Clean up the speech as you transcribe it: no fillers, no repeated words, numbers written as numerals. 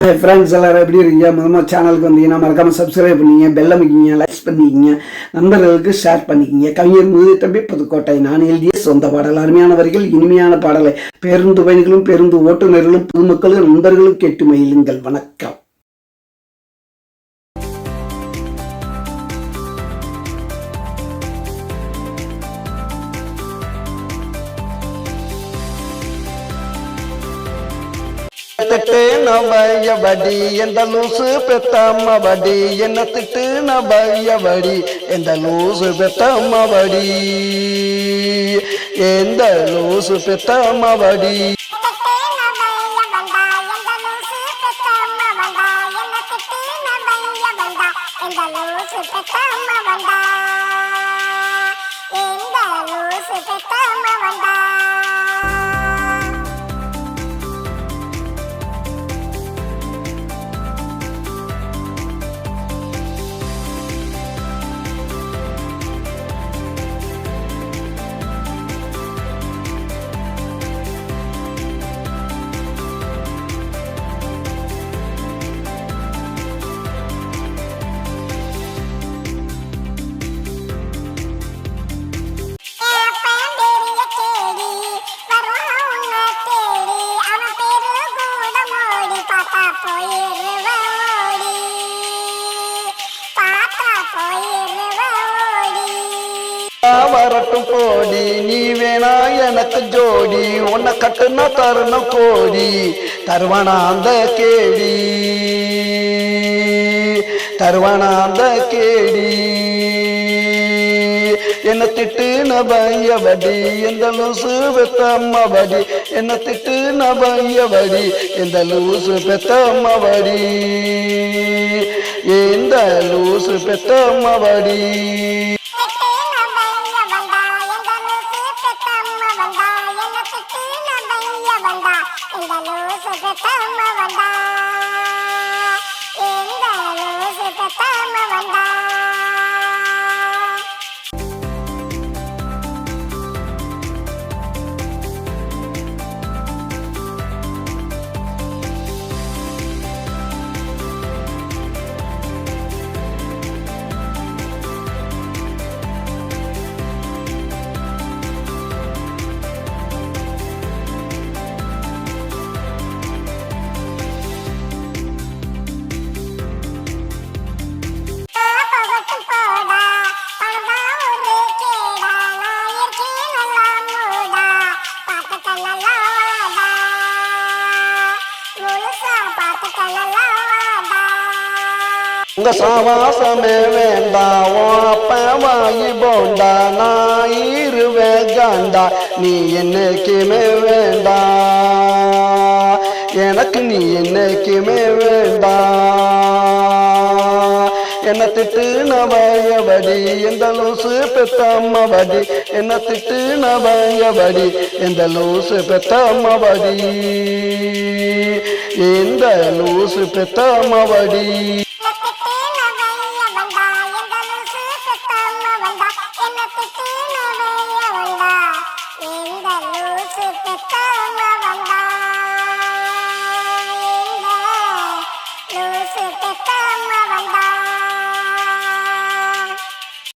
Hi friends, எல்லாரும் எப்படி இருக்கீங்க? முதல்ல சேனலுக்கு வந்தீங்கன்னா மறக்காம சப்ஸ்கிரைப் பண்ணிங்க, பெல் அமைக்கிங்க, லைக்ஸ் பண்ணிக்கிங்க, நண்பர்களுக்கு ஷேர் பண்ணிக்கிங்க. கவிஞர் முதுதம்பி புதுக்கோட்டை. நான் எழுதிய சொந்த பாடல், அருமையான வரிகள், இனிமையான பாடலை பேருந்து பயணிகளும் பேருந்து ஓட்டுநர்களும் பொதுமக்களும் நண்பர்களும் கேட்டு மகிழுங்கள். வணக்கம். திட்டு நபையபடி எந்த லூசு பெத்தம்மபடி என்ன திட்டு நபையபடி எந்த லூசு பெத்தம்மபடி எந்த லூசு பெத்தம்மபடி வரட்டும் கோடி நீ வேணா எனக்கு ஜோடி உன்னை கட்டுனா தருணம் கோடி தருவானா அந்த கேடி தருவானா அந்த கேடி என்ன திட்டு நபையபடி எந்த லூசு பெத்தம்மபடி என்ன திட்டு நபையபடி எந்த லூசு பெத்தம்மபடி எந்த லூசு பெத்தம்மபடி உங்க சாவாசமே வேண்டாம் அப்ப வாங்கி போண்டா நான் இருவேன் காண்டா நீ என்னைக்குமே வேண்டாம் எனக்கு நீ என்னைக்குமே வேண்டாம் என்ன திட்டு நபையபடி எந்த லூசு பெத்தம்மபடி என்ன திட்டு நபையபடி எந்த லூசு பெத்தம்மபடி எந்த லூசு பெத்தம்மபடி